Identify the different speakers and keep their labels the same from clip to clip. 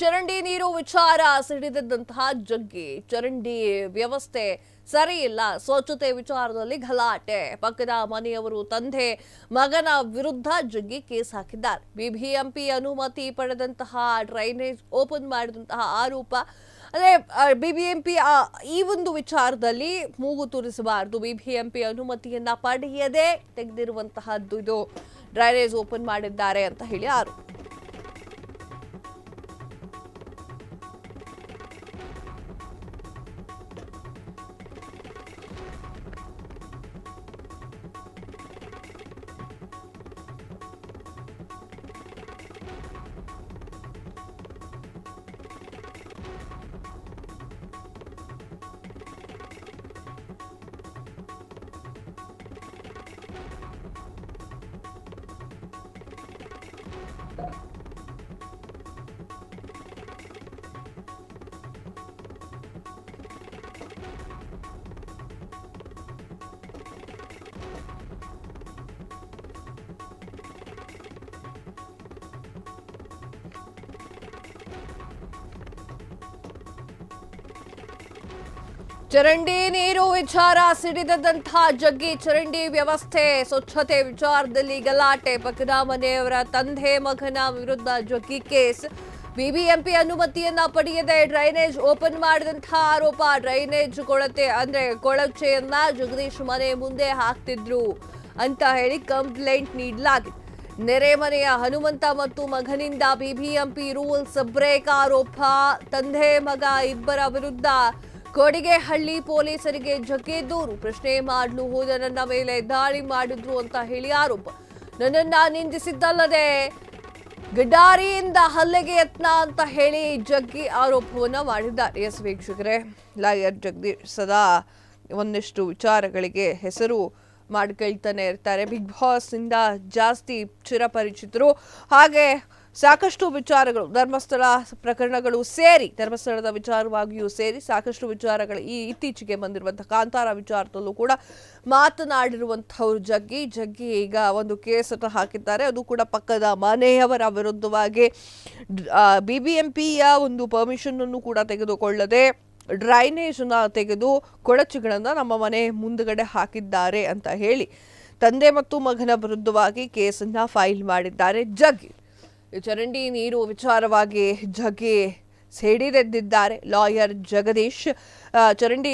Speaker 1: ಚರಂಡಿ ನೀರು ವಿಚಾರ ಸಿಡಿದಂತಹ ಜಗ್ಗಿ ಚರಂಡಿ ವ್ಯವಸ್ಥೆ ಸರಿ ಇಲ್ಲ, ಸ್ವಚ್ಛತೆ ವಿಚಾರದಲ್ಲಿ ಗಲಾಟೆ. ಪಕ್ಕದ ಮನೆಯವರು ತಂದೆ ಮಗನ ವಿರುದ್ಧ ಜಗ್ಗಿ ಕೇಸ್ ಹಾಕಿದ್ದಾರೆ. ಬಿಬಿಎಂಪಿ ಅನುಮತಿ ಪಡೆದಂತಹ ಡ್ರೈನೇಜ್ ಓಪನ್ ಮಾಡಿದಂತಹ ಆರೋಪ. ಅದೇ ಬಿಬಿಎಂಪಿ ಈ ಒಂದು ವಿಚಾರದಲ್ಲಿ ಮೂಗು ತೂರಿಸಬಾರದು, ಬಿಬಿಎಂಪಿ ಅನುಮತಿಯನ್ನ ಪಡೆಯದೆ ತೆಗೆದಿರುವಂತಹದ್ದು ಇದು ಡ್ರೈನೇಜ್ ಓಪನ್ ಮಾಡಿದ್ದಾರೆ ಅಂತ ಹೇಳಿ ಆರೋಪ. ಚರಂಡಿ ನೀರು ವಿಚಾರ ಸಿಡಿದಂತಹ ಜಗ್ಗಿ ಚರಂಡಿ ವ್ಯವಸ್ಥೆ ಸ್ವಚ್ಛತೆ ವಿಚಾರದಲ್ಲಿ ಗಲಾಟೆ. ಪಕ್ಕದ ಮನೆಯವರ ತಂದೆ ಮಗನ ವಿರುದ್ಧ ಜಗ್ಗಿ ಕೇಸ್. ಬಿಬಿಎಂಪಿ ಅನುಮತಿಯನ್ನ ಪಡೆಯದೆ ಡ್ರೈನೇಜ್ ಓಪನ್ ಮಾಡಿದಂತಹ ಆರೋಪ. ಡ್ರೈನೇಜ್ ಕೊಳಚೆಯನ್ನ ಜಗದೀಶ್ ಮನೆ ಮುಂದೆ ಹಾಕ್ತಿದ್ರು ಅಂತ ಹೇಳಿ ಕಂಪ್ಲೇಂಟ್ ನೀಡಲಾಗಿದೆ. ನೆರೆ ಮನೆಯ ಹನುಮಂತ ಮತ್ತು ಮಗನಿಂದ ಬಿಬಿಎಂಪಿ ರೂಲ್ಸ್ ಬ್ರೇಕ್ ಆರೋಪ. ತಂದೆ ಮಗ ಇಬ್ಬರ ವಿರುದ್ಧ ಕೊಡಿಗೆಹಳ್ಳಿ ಪೊಲೀಸರಿಗೆ ಜಗ್ಗಿ ದೂರು. ಪ್ರಶ್ನೆ ಮಾಡಲು ಹೋದ ನನ್ನ ಮೇಲೆ ದಾಳಿ ಮಾಡಿದ್ರು ಅಂತ ಹೇಳಿ ಆರೋಪ. ನನ್ನನ್ನ ನಿಂದಿಸಿದ್ದಲ್ಲದೆ ಗಡಾರಿಯಿಂದ ಹಲ್ಲೆಗೆ ಯತ್ನ ಅಂತ ಹೇಳಿ ಜಗ್ಗಿ ಆರೋಪವನ್ನ ಮಾಡಿದ್ದಾರೆ. ಎಸ್ ವೀಕ್ಷಕರೇ, ಲಾಯರ್ ಜಗದೀಶ್ ಸದಾ ಒಂದಿಷ್ಟು ವಿಚಾರಗಳಿಗೆ ಹೆಸರು ಮಾಡ್ಕೊಳ್ತಾನೆ ಇರ್ತಾರೆ. ಬಿಗ್ ಬಾಸ್ ಇಂದ ಜಾಸ್ತಿ ಚಿರಪರಿಚಿತರು. ಹಾಗೆ ಸಾಕಷ್ಟು ವಿಚಾರಗಳು, ಧರ್ಮಸ್ಥಳ ಪ್ರಕರಣಗಳು ಸೇರಿ, ಧರ್ಮಸ್ಥಳದ ವಿಚಾರವಾಗಿಯೂ ಸೇರಿ ಸಾಕಷ್ಟು ವಿಚಾರಗಳು, ಈ ಇತ್ತೀಚೆಗೆ ಬಂದಿರುವಂತಹ ಕಾಂತಾರ ವಿಚಾರದಲ್ಲೂ ಕೂಡ ಮಾತನಾಡಿರುವಂಥವ್ರು ಜಗ್ಗಿ ಈಗ ಒಂದು ಕೇಸನ್ನು ಹಾಕಿದ್ದಾರೆ. ಅದು ಕೂಡ ಪಕ್ಕದ ಮನೆಯವರ ವಿರುದ್ಧವಾಗಿ. ಬಿಬಿಎಂಪಿಯ ಒಂದು ಪರ್ಮಿಷನ್ ಅನ್ನು ಕೂಡ ತೆಗೆದುಕೊಳ್ಳದೆ ಡ್ರೈನೇಜ್ ಅನ್ನ ತೆಗೆದು ಕೊಳಚೆಗಳನ್ನ ನಮ್ಮ ಮನೆ ಮುಂದುಗಡೆ ಹಾಕಿದ್ದಾರೆ ಅಂತ ಹೇಳಿ ತಂದೆ ಮತ್ತು ಮಗನ ವಿರುದ್ಧವಾಗಿ ಕೇಸನ್ನ ಫೈಲ್ ಮಾಡಿದ್ದಾರೆ ಜಗ್ಗಿ. ಚರಂಡಿ ನೀರು ವಿಚಾರವಾಗಿ ಜಗ್ಗಿ ಸಿಡಿದೆದ್ದಿದ್ದಾರೆ ಲಾಯರ್ ಜಗದೀಶ್. ಚರಂಡಿ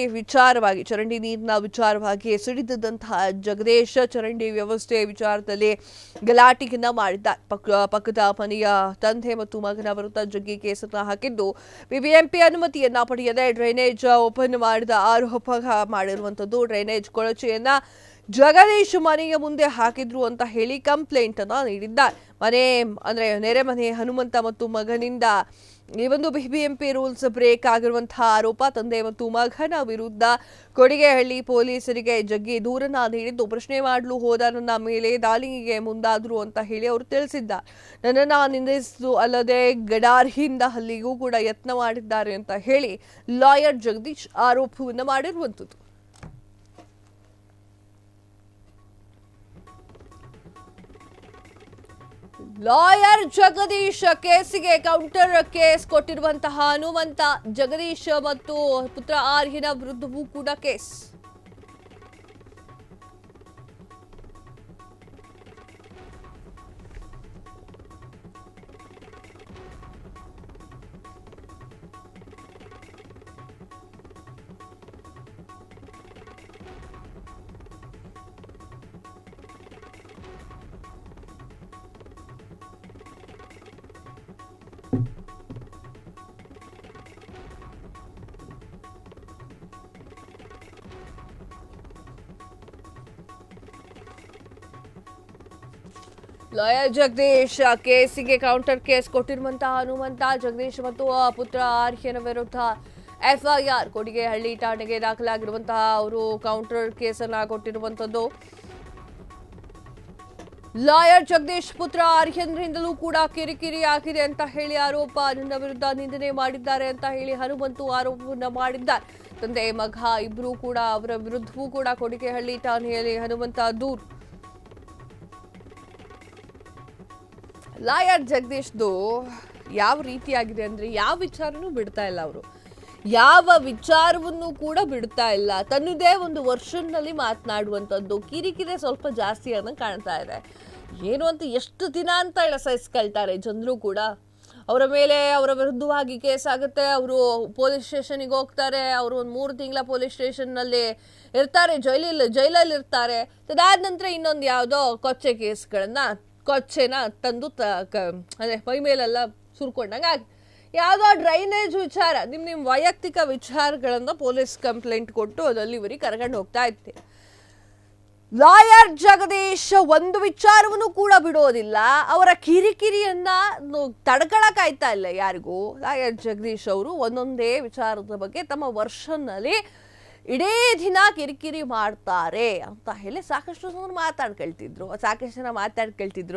Speaker 1: ನೀರಿನ ವಿಚಾರವಾಗಿ ಸಿಡಿದಂತಹ ಜಗದೀಶ್ ಚರಂಡಿ ವ್ಯವಸ್ಥೆ ವಿಚಾರದಲ್ಲಿ ಗಲಾಟೆಯನ್ನ ಮಾಡಿದ್ದಾರೆ. ಪಕ್ಕದ ಮನೆಯ ತಂದೆ ಮತ್ತು ಮಗನ ವಿರುದ್ಧ ಜಗ್ಗಿ ಕೇಸನ್ನ ಹಾಕಿದ್ದು, ಬಿಬಿಎಂಪಿ ಅನುಮತಿಯನ್ನ ಪಡೆಯದೆ ಡ್ರೈನೇಜ್ ಓಪನ್ ಮಾಡಿದ ಆರೋಪ ಮಾಡಿರುವಂತದ್ದು. ಡ್ರೈನೇಜ್ ಕೊಳಚೆಯನ್ನ ಜಗದೀಶ್ ಮನೆಯ ಮುಂದೆ ಹಾಕಿದ್ರು ಅಂತ ಹೇಳಿ ಕಂಪ್ಲೇಂಟ್ ಅನ್ನ ನೀಡಿದ್ದಾರೆ. ನೆರೆ ಮನೆ ಹನುಮಂತ ಮತ್ತು ಮಗನಿಂದ ಈ ಒಂದು ಬಿಬಿಎಂಪಿ ರೂಲ್ಸ್ ಬ್ರೇಕ್ ಆಗಿರುವಂತಹ ಆರೋಪ. ತಂದೆ ಮತ್ತು ಮಗನ ವಿರುದ್ಧ ಕೊಡಿಗೆಹಳ್ಳಿ ಪೊಲೀಸರಿಗೆ ಜಗ್ಗಿ ದೂರನ್ನ ನೀಡಿದ್ದು, ಪ್ರಶ್ನೆ ಮಾಡಲು ಹೋದ ನನ್ನ ಮೇಲೆ ದಾಳಿಗೆ ಮುಂದಾದ್ರು ಅಂತ ಹೇಳಿ ಅವರು ತಿಳಿಸಿದ್ದಾರೆ. ನನ್ನನ್ನ ನಿಂದಿಸಿದ್ದು ಅಲ್ಲದೆ ಗಡಾರಿಯಿಂದ ಹಲ್ಲಿಗೂ ಕೂಡ ಯತ್ನ ಮಾಡಿದ್ದಾರೆ ಅಂತ ಹೇಳಿ ಲಾಯರ್ ಜಗದೀಶ್ ಆರೋಪವನ್ನು ಮಾಡಿರುವಂಥದ್ದು. ಲಾಯರ್ ಜಗದೀಶ್ ಕೇಸಿಗೆ ಕೌಂಟರ್ ಕೇಸ್ ಕೊಟ್ಟಿರುವಂತಹ ಹನುಮಂತ, ಜಗದೀಶ್ ಮತ್ತು ಪುತ್ರ ಆರ್ಯನ ವಿರುದ್ಧವೂ ಕೂಡ ಕೇಸ್. ಲಾಯರ್ ಜಗದೀಶ್ ಕೇಸಿಗೆ ಕೌಂಟರ್ ಕೇಸ್ ಕೊಟ್ಟಿರುವಂತಹ ಹನುಮಂತ, ಜಗದೀಶ್ ಮತ್ತು ಪುತ್ರ ಆರ್ಯನ ವಿರುದ್ಧ ಎಫ್ಐಆರ್ ಕೊಡಿಗೆಹಳ್ಳಿ ಠಾಣೆಗೆ ದಾಖಲಾಗಿರುವಂತಹ ಅವರು ಕೌಂಟರ್ ಕೇಸನ್ನ ಕೊಟ್ಟಿರುವಂತದ್ದು. ಲಾಯರ್ ಜಗದೀಶ್ ಪುತ್ರ ಆರ್ಯನ್ರಿಂದಲೂ ಕೂಡ ಕಿರಿಕಿರಿ ಆಗಿದೆ ಅಂತ ಹೇಳಿ ಆರೋಪ. ನನ್ನ ವಿರುದ್ಧ ನಿಂದನೆ ಮಾಡಿದ್ದಾರೆ ಅಂತ ಹೇಳಿ ಹನುಮಂತು ಆರೋಪವನ್ನ ಮಾಡಿದ್ದಾರೆ. ತಂದೆ ಮಗ ಇಬ್ರು ಕೂಡ ಅವರ ವಿರುದ್ಧವೂ ಕೂಡ ಕೊಡಿಗೆಹಳ್ಳಿ ಠಾಣೆಯಲ್ಲಿ ಹನುಮಂತ ದೂರು. ಲಾಯರ್ ಜಗದೀಶ್ದು ಯಾವ ರೀತಿಯಾಗಿದೆ ಅಂದರೆ ಯಾವ ವಿಚಾರನೂ ಬಿಡ್ತಾ ಇಲ್ಲ ಅವರು, ಯಾವ ವಿಚಾರವನ್ನು ಕೂಡ ಬಿಡ್ತಾ ಇಲ್ಲ. ತನ್ನದೇ ಒಂದು ವರ್ಷನ್ನಲ್ಲಿ ಮಾತನಾಡುವಂಥದ್ದು ಕಿರಿಕಿರಿ ಸ್ವಲ್ಪ ಜಾಸ್ತಿ ಅನ್ನೋದು ಕಾಣ್ತಾ ಇದೆ. ಏನು ಅಂತ ಎಷ್ಟು ದಿನ ಅಂತ ಹೇಳಿ ಸಹಿಸ್ಕೊಳ್ತಾರೆ ಜನರು ಕೂಡ. ಅವರ ಮೇಲೆ ಅವರ ವಿರುದ್ಧವಾಗಿ ಕೇಸ್ ಆಗುತ್ತೆ, ಅವರು ಪೊಲೀಸ್ ಸ್ಟೇಷನಿಗೆ ಹೋಗ್ತಾರೆ, ಅವರು ಒಂದು 3 ತಿಂಗಳ ಪೊಲೀಸ್ ಸ್ಟೇಷನ್ನಲ್ಲಿ ಇರ್ತಾರೆ, ಜೈಲಲ್ಲಿ ಇರ್ತಾರೆ. ಅದಾದ ನಂತರ ಇನ್ನೊಂದು ಯಾವುದೋ ಕೊಚ್ಚೆನ ತಂದು ಅಂದರೆ ಮೈ ಮೇಲೆಲ್ಲ ಸುರ್ಕೊಂಡಂಗೆ ಯಾವುದೋ ಡ್ರೈನೇಜ್ ವಿಚಾರ, ನಿಮ್ಮ ವೈಯಕ್ತಿಕ ವಿಚಾರಗಳನ್ನು ಪೊಲೀಸ್ ಕಂಪ್ಲೇಂಟ್ ಕೊಟ್ಟು ಅಲ್ಲಿವರೆಗೆ ಕರ್ಕೊಂಡು ಹೋಗ್ತಾ ಇರ್ತೀವಿ. ಲಾಯರ್ ಜಗದೀಶ್ ಒಂದು ವಿಚಾರವನ್ನು ಕೂಡ ಬಿಡೋದಿಲ್ಲ. ಅವರ ಕಿರಿಕಿರಿಯನ್ನ ತಡ್ಕೊಳಕ್ಕಾಯ್ತಾ ಇಲ್ಲ ಯಾರಿಗೂ. ಲಾಯರ್ ಜಗದೀಶ್ ಅವರು ಒಂದೊಂದೇ ವಿಚಾರದ ಬಗ್ಗೆ ತಮ್ಮ ವರ್ಷನ್ನಲ್ಲಿ ಇಡೀ ದಿನ ಕಿರಿಕಿರಿ ಮಾಡ್ತಾರೆ ಅಂತ ಹೇಳಿ ಸಾಕಷ್ಟು ಜನ ಮಾತಾಡ್ಕೊಳ್ತಿದ್ರು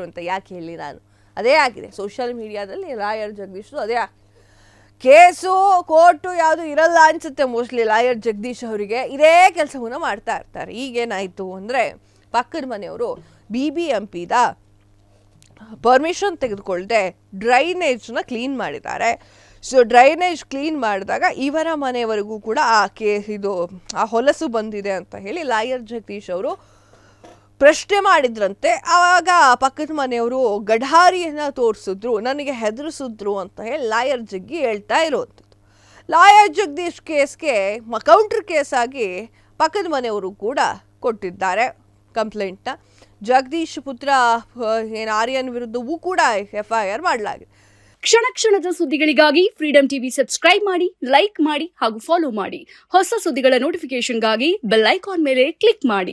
Speaker 1: ಅಂತ ಯಾಕೆ ಹೇಳಿ ನಾನು, ಅದೇ ಆಗಿದೆ ಸೋಷಿಯಲ್ ಮೀಡಿಯಾದಲ್ಲಿ ಲಾಯರ್ ಜಗದೀಶ್ ಅದೇ ಕೇಸು ಕೋರ್ಟು ಯಾವುದು ಇರಲ್ಲ ಅನ್ಸುತ್ತೆ ಮೋಸ್ಟ್ಲಿ ಲಾಯರ್ ಜಗದೀಶ್ ಅವರಿಗೆ. ಇದೇ ಕೆಲಸವನ್ನು ಮಾಡ್ತಾ ಇರ್ತಾರೆ. ಈಗೇನಾಯಿತು ಅಂದರೆ ಪಕ್ಕದ ಮನೆಯವರು BBMPದ ಪರ್ಮಿಷನ್ ತೆಗೆದುಕೊಳ್ಳದೆ ಡ್ರೈನೇಜ್ನ ಕ್ಲೀನ್ ಮಾಡಿದ್ದಾರೆ. ಸೊ ಡ್ರೈನೇಜ್ ಕ್ಲೀನ್ ಮಾಡಿದಾಗ ಇವರ ಮನೆಯವರೆಗೂ ಕೂಡ ಆ ಹೊಲಸು ಬಂದಿದೆ ಅಂತ ಹೇಳಿ ಲಾಯರ್ ಜಗದೀಶ್ ಅವರು ಪ್ರಶ್ನೆ ಮಾಡಿದ್ರಂತೆ. ಆವಾಗ ಪಕ್ಕದ ಮನೆಯವರು ಗಢಾರಿಯನ್ನು ತೋರಿಸಿದ್ರು, ನನಗೆ ಹೆದರಿಸಿದ್ರು ಅಂತ ಹೇಳಿ ಲಾಯರ್ ಜಗ್ಗಿ ಹೇಳ್ತಾ ಇರೋವಂಥದ್ದು. ಲಾಯರ್ ಜಗದೀಶ್ ಕೇಸ್ಗೆ ಕೌಂಟರ್ ಕೇಸ್ ಆಗಿ ಪಕ್ಕದ ಮನೆಯವರು ಕೂಡ ಕೊಟ್ಟಿದ್ದಾರೆ ಕಂಪ್ಲೇಂಟ್ನ. ಜಗದೀಶ್ ಪುತ್ರ ಆರ್ಯನ್ ವಿರುದ್ಧವೂ ಕೂಡ FIR ಮಾಡಲಾಗಿದೆ.
Speaker 2: ಕ್ಷಣ ಕ್ಷಣದ ಸುದ್ದಿಗಳಿಗಾಗಿ ಫ್ರೀಡಂ ಟಿವಿ ಸಬ್ಸ್ಕ್ರೈಬ್ ಮಾಡಿ, ಲೈಕ್ ಮಾಡಿ ಹಾಗೂ ಫಾಲೋ ಮಾಡಿ. ಹೊಸ ಸುದ್ದಿಗಳ ನೋಟಿಫಿಕೇಶನ್ಗಾಗಿ ಬೆಲ್ ಐಕಾನ್ ಮೇಲೆ ಕ್ಲಿಕ್ ಮಾಡಿ.